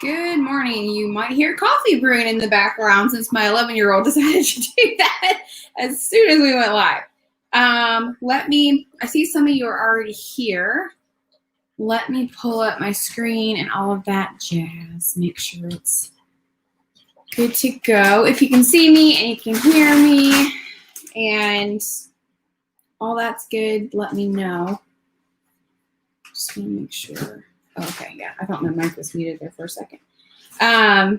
Good morning. You might hear coffee brewing in the background since my 11-year-old decided to do that as soon as we went live. I see some of you are already here. Let me pull up my screen and all of that jazz. Make sure it's good to go. If you can see me and you can hear me and all that's good, let me know. Just want to make sure. Okay, yeah, I thought my mic was muted there for a second. All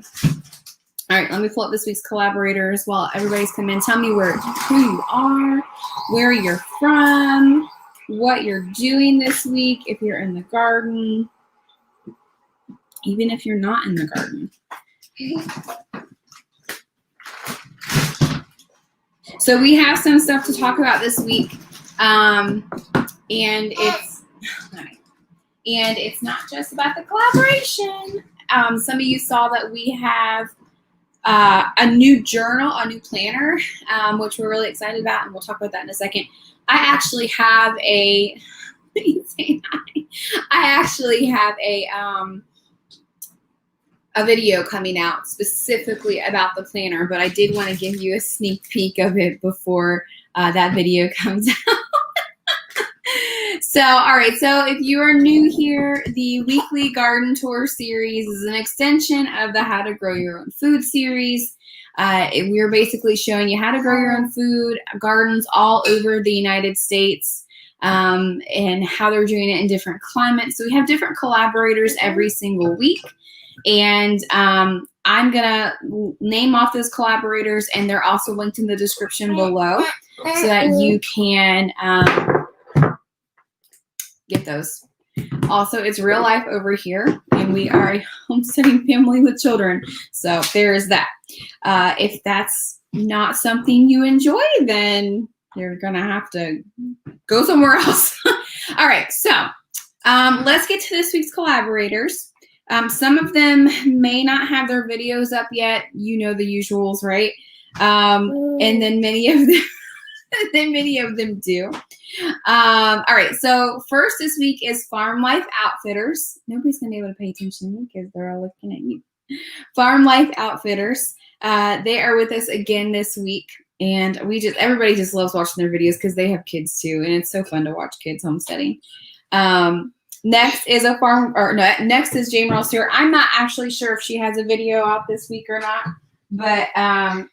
right, let me pull up this week's collaborators while everybody's coming in. Tell me who you are, where you're from, what you're doing this week, if you're in the garden, even if you're not in the garden. So we have some stuff to talk about this week, and it's not just about the collaboration. Some of you saw that we have a new journal, a new planner, which we're really excited about, and we'll talk about that in a second. I actually have a video coming out specifically about the planner, but I did want to give you a sneak peek of it before that video comes out. So, all right, so if you are new here, the weekly garden tour series is an extension of the How to Grow Your Own Food series. We're basically showing you how to grow your own food, gardens all over the United States, and how they're doing it in different climates. So we have different collaborators every single week. And I'm going to name off those collaborators, and they're also linked in the description below so that you can get those. Also, it's real life over here, and we are a homesteading family with children. So there's that. If that's not something you enjoy, then you're going to have to go somewhere else. All right, so let's get to this week's collaborators. Some of them may not have their videos up yet. You know the usuals, right? And then many of them do. All right, so first this week is Farm Life Outfitters. Nobody's going to be able to pay attention to me because they're all looking at you. Farm Life Outfitters. They are with us again this week, and everybody just loves watching their videos because they have kids too, and it's so fun to watch kids homesteading. Next is next is Jamerrill Stewart. I'm not actually sure if she has a video out this week or not, but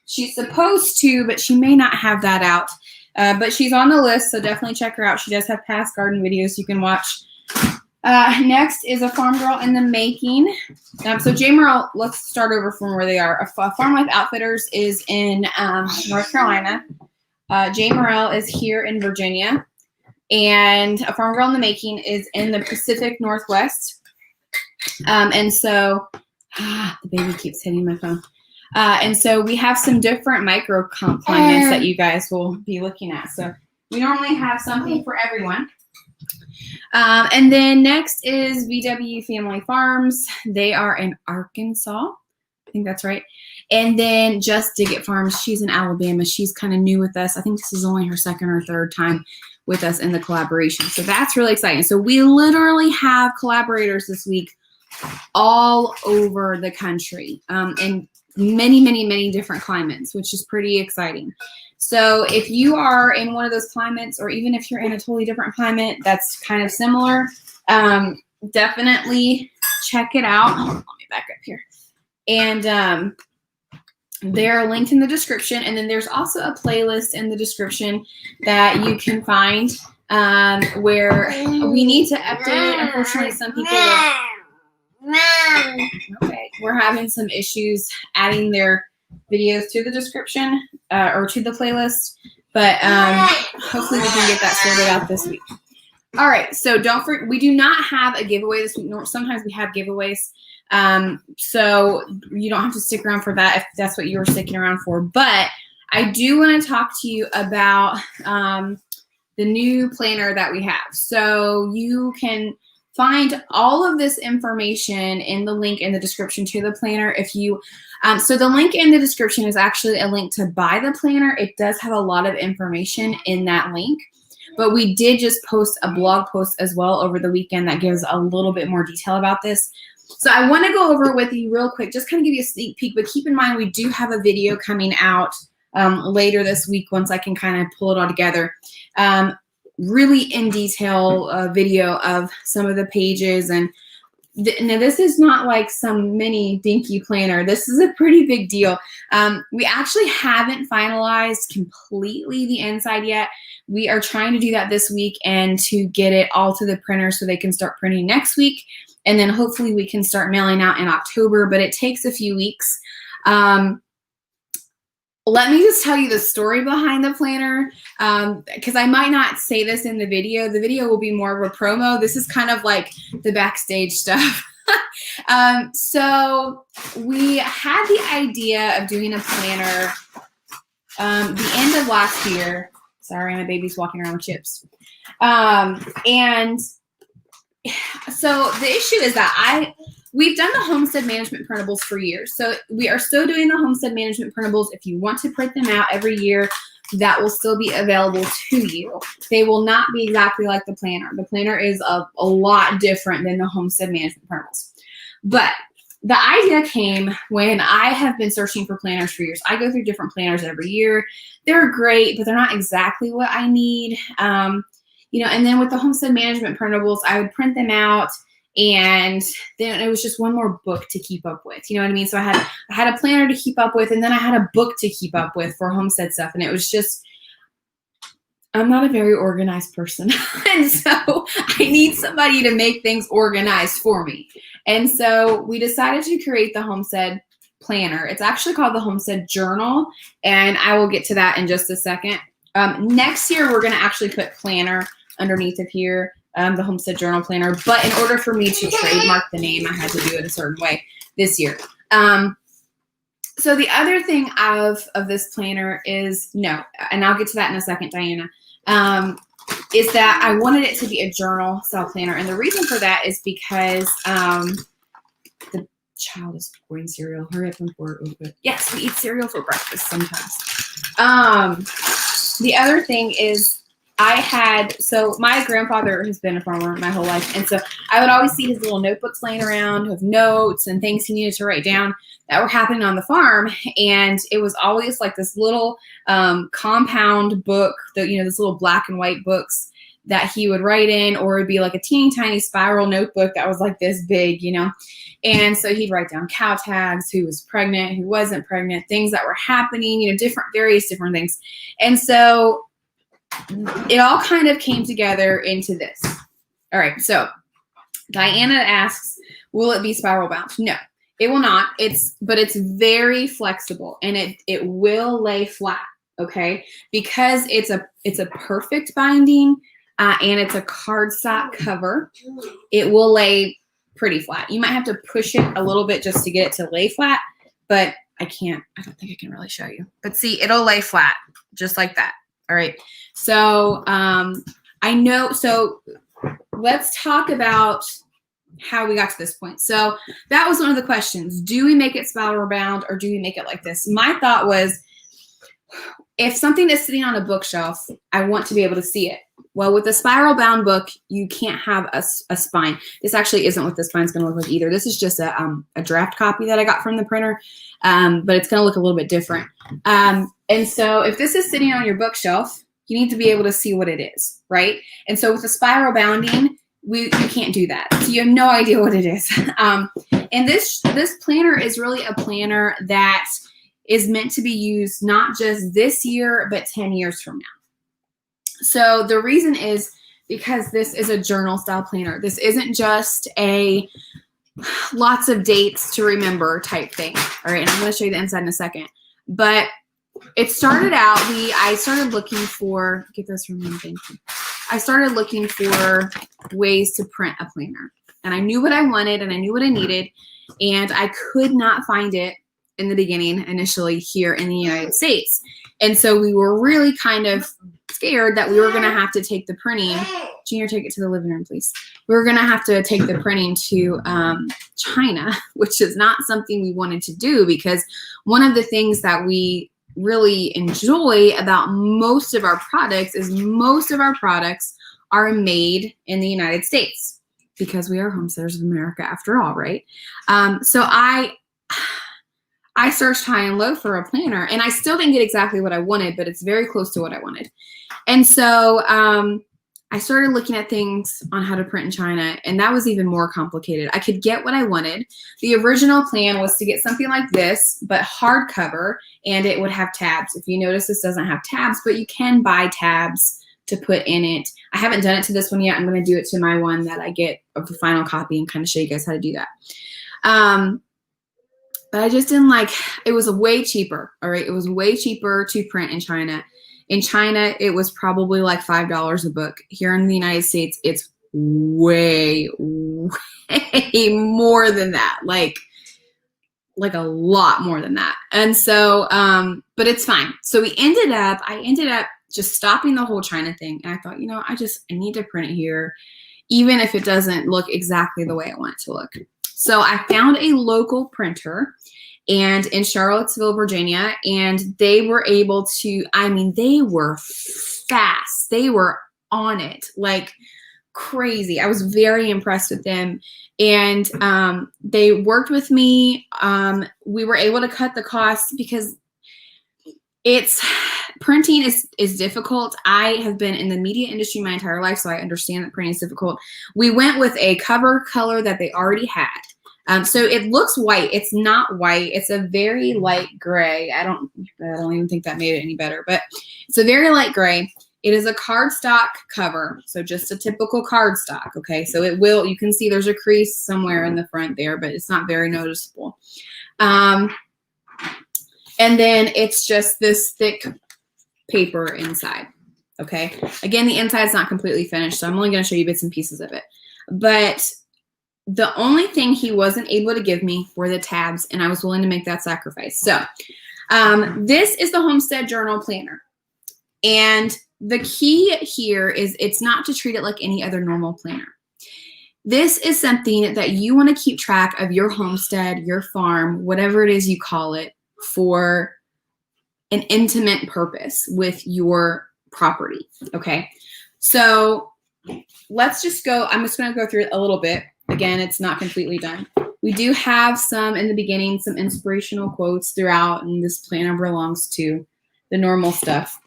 she's supposed to, but she may not have that out. But she's on the list, so definitely check her out. She does have past garden videos you can watch. Next is a Farm Girl in the Making. So Jamerrill, let's start over from where they are. Farm Life Outfitters is in North Carolina. Jamerrill is here in Virginia. And a Farm Girl in the Making is in the Pacific Northwest. And so, the baby keeps hitting my phone. And so we have some different microclimates that you guys will be looking at. So we normally have something for everyone. And then next is VW Family Farms. They are in Arkansas. I think that's right. And then Just Dig It Farms. She's in Alabama. She's kind of new with us. I think this is only her second or third time with us in the collaboration. So that's really exciting. So we literally have collaborators this week all over the country, and many, many, many different climates, which is pretty exciting. So if you are in one of those climates, or even if you're in a totally different climate that's kind of similar, definitely check it out. Let me back up here. And they're linked in the description. And then there's also a playlist in the description that you can find where we need to update it. Unfortunately, some people we're having some issues adding their videos to the description or to the playlist, but hopefully we can get that sorted out this week. All right, so don't forget, we do not have a giveaway this week. Sometimes we have giveaways, so you don't have to stick around for that if that's what you were sticking around for. But I do want to talk to you about the new planner that we have. So you can find all of this information in the link in the description to the planner. If you, so the link in the description is actually a link to buy the planner. It does have a lot of information in that link. but we did just post a blog post as well over the weekend that gives a little bit more detail about this. So I want to go over it with you real quick, just kind of give you a sneak peek, but keep in mind we do have a video coming out later this week once I can kind of pull it all together. Really in detail video of some of the pages. And now this is not like some mini dinky planner. This is a pretty big deal. We actually haven't finalized completely the inside yet. We are trying to do that this week and to get it all to the printer so they can start printing next week. And then hopefully we can start mailing out in October, but it takes a few weeks. Let me just tell you the story behind the planner, because I might not say this in the video. The video will be more of a promo. This is kind of like the backstage stuff. So we had the idea of doing a planner the end of last year. Sorry, my baby's walking around with chips. And so the issue is that we've done the Homestead Management printables for years. So we are still doing the Homestead Management printables. If you want to print them out every year, that will still be available to you. They will not be exactly like the planner. The planner is a lot different than the Homestead Management printables. But the idea came when I have been searching for planners for years. I go through different planners every year. They're great, but they're not exactly what I need. You know, and then with the Homestead Management printables, I would print them out, and then it was just one more book to keep up with. You know what I mean? So I had a planner to keep up with, and then I had a book to keep up with for Homestead stuff, and it was just, I'm not a very organized person, and so I need somebody to make things organized for me. And so we decided to create the Homestead Planner. It's actually called the Homestead Journal, and I will get to that in just a second. Next year, we're going to actually put planner underneath of here, the Homestead Journal Planner. But in order for me to trademark the name, I had to do it a certain way this year. So the other thing of this planner is, and I'll get to that in a second, Diana, is that I wanted it to be a journal style planner. And the reason for that is because the child is pouring cereal. Hurry up and pour it real quick. Yes, we eat cereal for breakfast sometimes. The other thing is so my grandfather has been a farmer my whole life. And so I would always see his little notebooks laying around with notes and things he needed to write down that were happening on the farm. And it was always like this little compound book, this little black and white books that he would write in, or it'd be like a teeny tiny spiral notebook that was like this big, And so he'd write down cow tags, who was pregnant, who wasn't pregnant, things that were happening, various different things. And so it all kind of came together into this. All right, so Diana asks, will it be spiral bound? No, it will not. But it's very flexible, and it will lay flat, okay? Because it's a perfect binding, and it's a cardstock cover. It will lay pretty flat. You might have to push it a little bit just to get it to lay flat, but I don't think I can really show you. But see, it'll lay flat just like that. All right. So so let's talk about how we got to this point. So that was one of the questions. Do we make it spiral bound, or do we make it like this? My thought was, if something is sitting on a bookshelf, I want to be able to see it. Well, with a spiral bound book, you can't have a spine. This actually isn't what the spine's going to look like either. This is just a draft copy that I got from the printer, but it's going to look a little bit different. And so if this is sitting on your bookshelf, you need to be able to see what it is, right? And so with the spiral bounding, you can't do that. So you have no idea what it is. And this planner is really a planner that is meant to be used not just this year, but 10 years from now. So the reason is because this is a journal style planner. This isn't just a lots of dates to remember type thing. All right, and I'm going to show you the inside in a second. But it started out, I started looking for, get this from me, thank you. I started looking for ways to print a planner. And I knew what I wanted and I knew what I needed. And I could not find it in the beginning, initially here in the United States. And so we were really kind of scared that we were going to have to take the printing. Junior, take it to the living room, please. We were going to have to take the printing to China, which is not something we wanted to do, because one of the things that we really enjoy about most of our products is most of our products are made in the United States because we are homesteaders of America after all, right? So I searched high and low for a planner, and I still didn't get exactly what I wanted, but it's very close to what I wanted. And so I started looking at things on how to print in China, and that was even more complicated. I could get what I wanted. The original plan was to get something like this, but hardcover, and it would have tabs. If you notice, this doesn't have tabs, but you can buy tabs to put in it. I haven't done it to this one yet. I'm going to do it to my one that I get of the final copy and kind of show you guys how to do that. But I just didn't like, it was way cheaper, all right? It was way cheaper to print in China. In China, it was probably like $5 a book. Here in the United States, it's way, way more than that. Like a lot more than that. And so, but it's fine. So I ended up just stopping the whole China thing. And I thought, I need to print it here, even if it doesn't look exactly the way I want it to look. So I found a local printer and in Charlottesville, Virginia, and they were able to, they were fast. They were on it like crazy. I was very impressed with them. And they worked with me. We were able to cut the costs because printing is difficult. I have been in the media industry my entire life, so I understand that printing is difficult. We went with a cover color that they already had. So it looks white. It's not white. It's a very light gray. I don't even think that made it any better, but it's a very light gray. It is a cardstock cover, so just a typical cardstock, okay? So you can see there's a crease somewhere in the front there, but it's not very noticeable. And then it's just this thick paper inside, okay? Again, the inside's not completely finished, so I'm only gonna show you bits and pieces of it. But the only thing he wasn't able to give me were the tabs, and I was willing to make that sacrifice. So this is the Homestead Journal Planner. And the key here is it's not to treat it like any other normal planner. This is something that you want to keep track of your homestead, your farm, whatever it is you call it, for an intimate purpose with your property, okay? So let's just go, I'm just going to go through it a little bit. Again, it's not completely done. We do have some, in the beginning, some inspirational quotes throughout, and this planner belongs to the normal stuff.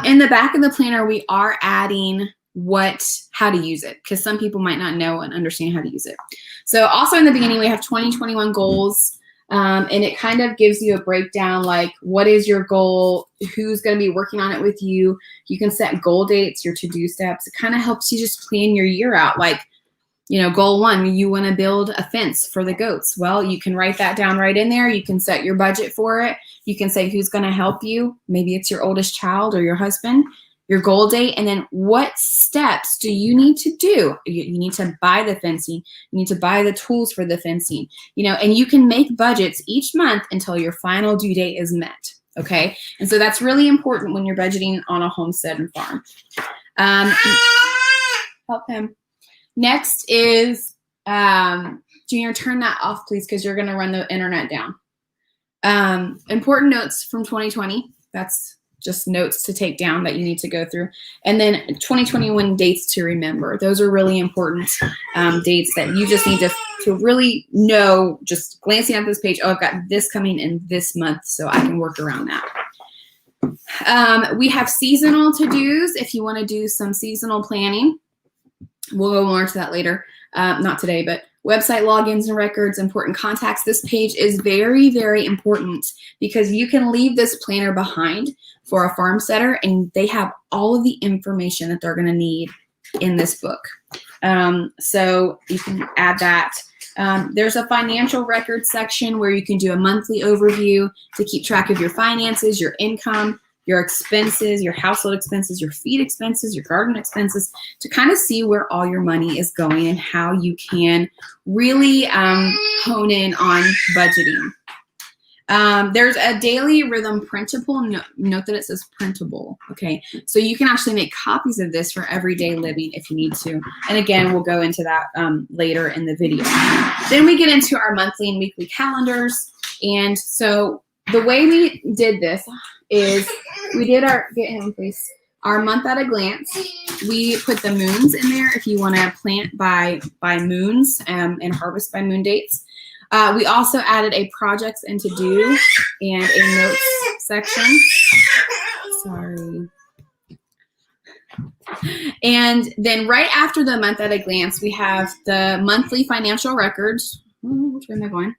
In the back of the planner, we are adding how to use it, because some people might not know and understand how to use it. So also in the beginning, we have 2021 goals, and it kind of gives you a breakdown, like what is your goal, who's going to be working on it with you. You can set goal dates, your to-do steps. It kind of helps you just plan your year out. Like, goal 1, you want to build a fence for the goats. Well, you can write that down right in there. You can set your budget for it. You can say who's going to help you. Maybe it's your oldest child or your husband, your goal date, and then what steps do you need to do? You need to buy the fencing. You need to buy the tools for the fencing, and you can make budgets each month until your final due date is met, okay? And so that's really important when you're budgeting on a homestead and farm. Help him. Next is, Junior, turn that off, please, because you're going to run the internet down. Important notes from 2020. That's just notes to take down that you need to go through. And then 2021 dates to remember. Those are really important dates that you just need to really know, just glancing at this page. Oh, I've got this coming in this month, so I can work around that. We have seasonal to-dos if you want to do some seasonal planning. We'll go more to that later, not today, but website logins and records, important contacts. This page is very, very important because you can leave this planner behind for a farmsteader, and they have all of the information that they're going to need in this book. So you can add that. There's a financial records section where you can do a monthly overview to keep track of your finances, your income, your expenses, your household expenses, your feed expenses, your garden expenses, to kind of see where all your money is going and how you can really hone in on budgeting. There's a daily rhythm printable. Note that it says printable, okay? So you can actually make copies of this for everyday living if you need to. And again, we'll go into that later in the video. Then we get into our monthly and weekly calendars. And so the way we did this is we did get him please, our month at a glance. We put the moons in there if you want to plant by moons and harvest by moon dates. We also added a projects and to do and a notes section. Sorry. And then right after the month at a glance, we have the monthly financial records. Which way am I going?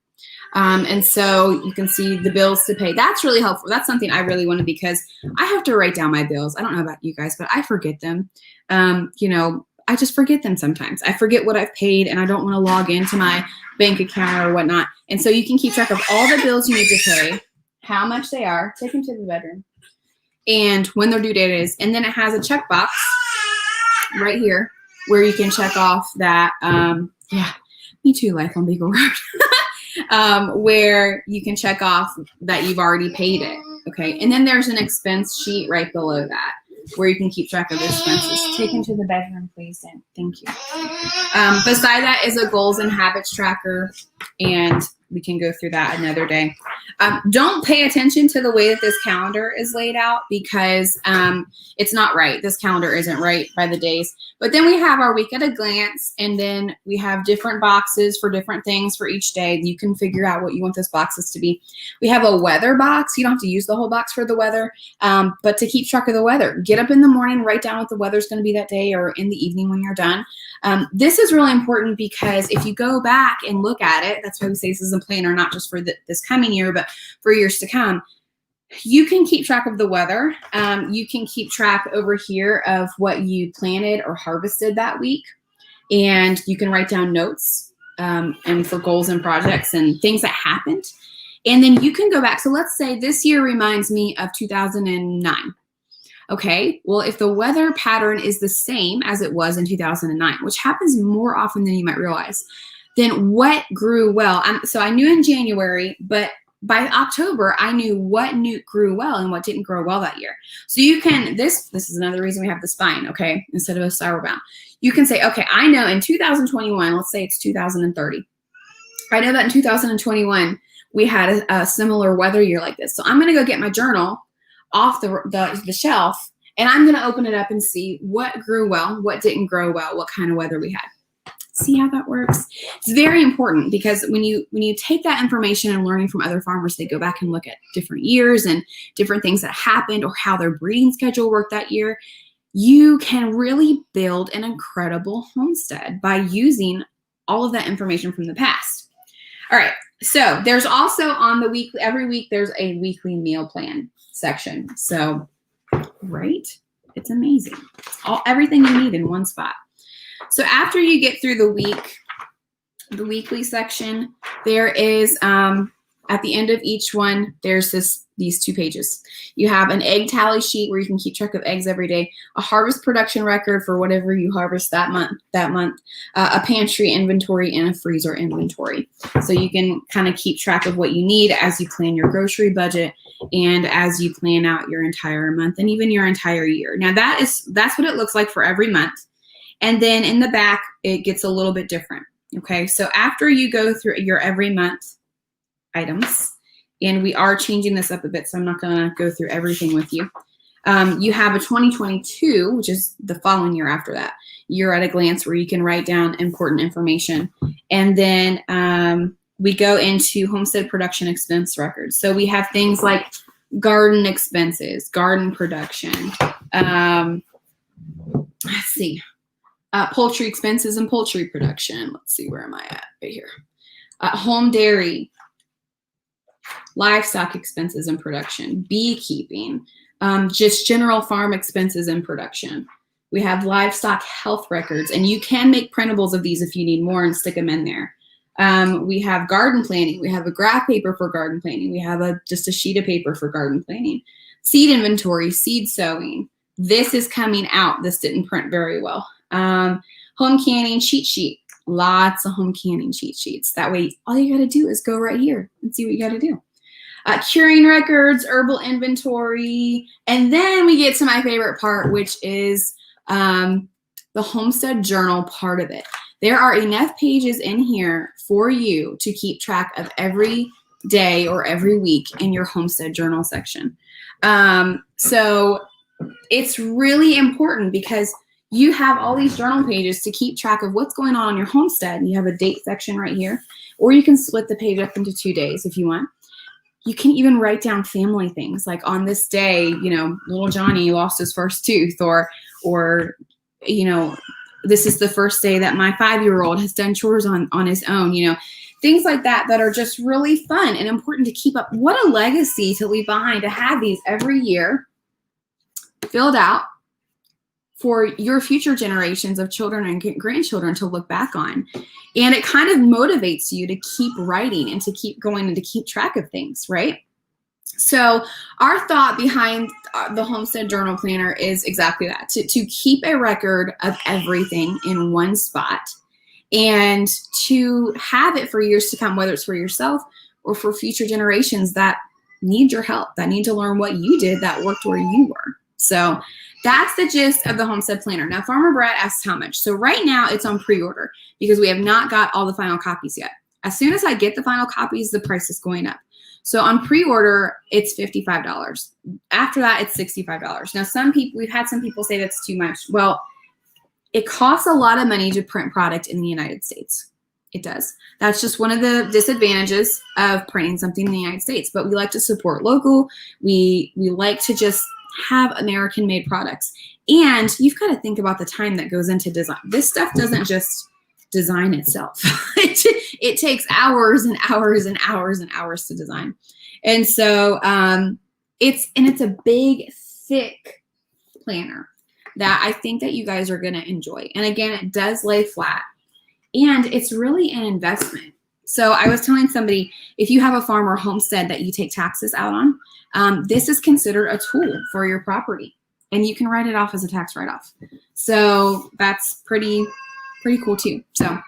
And so you can see the bills to pay. That's really helpful. That's something I really wanted because I have to write down my bills. I don't know about you guys, but I forget them. You know, I just forget them sometimes. I forget what I've paid and I don't want to log into my bank account or whatnot. And so you can keep track of all the bills you need to pay, how much they are, take them to the bedroom, and when their due date is. And then it has a checkbox right here where you can check off that, yeah, me too, life on Beagle Road, where you can check off that you've already paid it. Okay. And then there's an expense sheet right below that where you can keep track of the expenses. Take him to the bedroom, please. And thank you. Beside that is a goals and habits tracker, and we can go through that another day. Don't pay attention to the way that this calendar is laid out because it's not right. This calendar isn't right by the days. But then we have our week at a glance, and then we have different boxes for different things for each day. You can figure out what you want those boxes to be. We have a weather box. You don't have to use the whole box for the weather, but to keep track of the weather. Get up in the morning, write down what the weather's going to be that day, or in the evening when you're done. This is really important because if you go back and look at it, that's why we say this is a planner, not just for this coming year, but for years to come. You can keep track of the weather. You can keep track over here of what you planted or harvested that week. And you can write down notes and for goals and projects and things that happened. And then you can go back. So let's say this year reminds me of 2009. Okay, well, if the weather pattern is the same as it was in 2009, which happens more often than you might realize, then what grew well? So I knew in January, but by October, I knew what newt grew well and what didn't grow well that year. So you can, this is another reason we have the spine, okay, instead of a spiral bound. You can say, okay, I know in 2021, let's say it's 2030. I know that in 2021, we had a similar weather year like this. So I'm going to go get my journal off the shelf, and I'm going to open it up and see what grew well, what didn't grow well, what kind of weather we had. See how that works? It's very important because when you take that information and learning from other farmers, they go back and look at different years and different things that happened or how their breeding schedule worked that year. You can really build an incredible homestead by using all of that information from the past. All right. So there's also on the weekly, every week, there's a weekly meal plan section. So, right? It's amazing. Everything you need in one spot. So after you get through the week, the weekly section, there is, at the end of each one, there's these 2 pages. You have an egg tally sheet where you can keep track of eggs every day, a harvest production record for whatever you harvest that month, a pantry inventory, and a freezer inventory. So you can kind of keep track of what you need as you plan your grocery budget and as you plan out your entire month and even your entire year. Now that's what it looks like for every month. And then in the back, it gets a little bit different. Okay, so after you go through your every month items, and we are changing this up a bit, so I'm not going to go through everything with you. You have a 2022, which is the following year after that. Year at a glance where you can write down important information. And then we go into homestead production expense records. So we have things like garden expenses, garden production. Let's see. Poultry expenses and poultry production. Let's see, where am I at? Right here. Home dairy, livestock expenses and production, beekeeping, just general farm expenses and production. We have livestock health records, and you can make printables of these if you need more and stick them in there. We have garden planning. We have a graph paper for garden planning. We have just a sheet of paper for garden planning. Seed inventory, seed sowing. This is coming out. This didn't print very well. Home canning cheat sheet. Lots of home canning cheat sheets. That way, all you got to do is go right here and see what you got to do. Curing records, herbal inventory, and then we get to my favorite part, which is the Homestead Journal part of it. There are enough pages in here for you to keep track of every day or every week in your Homestead Journal section. So it's really important because you have all these journal pages to keep track of what's going on your homestead. You have a date section right here, or you can split the page up into 2 days if you want. You can even write down family things like on this day, little Johnny lost his first tooth, or, this is the first day that my 5-year-old has done chores on his own, things like that are just really fun and important to keep up. What a legacy to leave behind to have these every year filled out for your future generations of children and grandchildren to look back on. And it kind of motivates you to keep writing and to keep going and to keep track of things, right? So our thought behind the Homestead Journal Planner is exactly that, to keep a record of everything in one spot and to have it for years to come, whether it's for yourself or for future generations that need your help, that need to learn what you did that worked where you were. So that's the gist of the Homestead Planner. Now, Farmer Brad asks how much. So right now it's on pre-order because we have not got all the final copies yet. As soon as I get the final copies, the price is going up. So on pre-order, it's $55. After that, it's $65. Now, we've had some people say that's too much. Well, it costs a lot of money to print product in the United States. It does. That's just one of the disadvantages of printing something in the United States. But we like to support local. We like to just have American-made products. And you've got to think about the time that goes into design. This stuff doesn't just design itself. It takes hours and hours and hours and hours to design. And so it's a big, thick planner that I think that you guys are going to enjoy. And again, it does lay flat. And it's really an investment. So I was telling somebody, if you have a farm or homestead that you take taxes out on, this is considered a tool for your property. And you can write it off as a tax write-off. So that's pretty cool too. So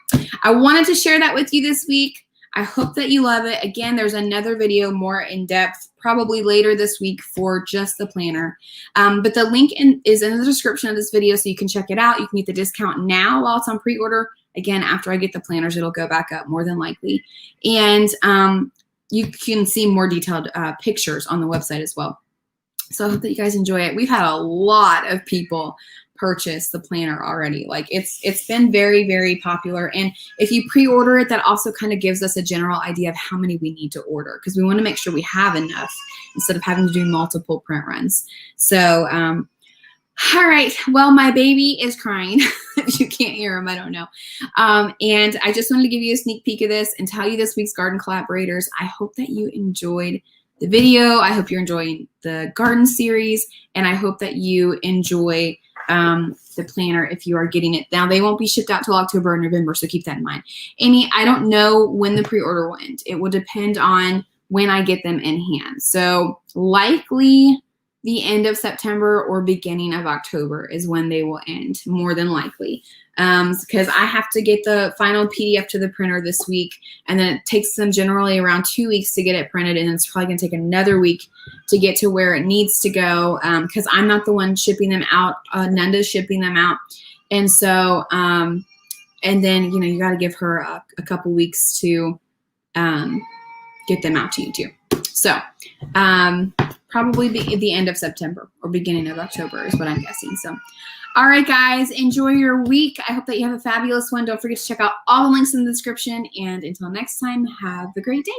I wanted to share that with you this week. I hope that you love it. Again, there's another video more in depth, probably later this week for just the planner. But the link is in the description of this video, so you can check it out. You can get the discount now while it's on pre-order. Again, after I get the planners, it'll go back up more than likely. And you can see more detailed pictures on the website as well. So I hope that you guys enjoy it. We've had a lot of people purchase the planner already. Like it's been very, very popular. And if you pre-order it, that also kind of gives us a general idea of how many we need to order, because we want to make sure we have enough instead of having to do multiple print runs. So, all right. Well, my baby is crying. If you can't hear him, I don't know. And I just wanted to give you a sneak peek of this and tell you this week's garden collaborators. I hope that you enjoyed the video. I hope you're enjoying the garden series, and I hope that you enjoy the planner if you are getting it. Now, they won't be shipped out till October or November, so keep that in mind. Amy, I don't know when the pre-order will end. It will depend on when I get them in hand. So likely the end of September or beginning of October is when they will end, more than likely. Because I have to get the final PDF to the printer this week, and then it takes them generally around 2 weeks to get it printed, and it's probably going to take another week to get to where it needs to go, because I'm not the one shipping them out. Nanda's shipping them out. And so, and then, you got to give her a couple weeks to get them out to you too. So, probably the end of September or beginning of October is what I'm guessing. So, all right, guys, enjoy your week. I hope that you have a fabulous one. Don't forget to check out all the links in the description. And until next time, have a great day.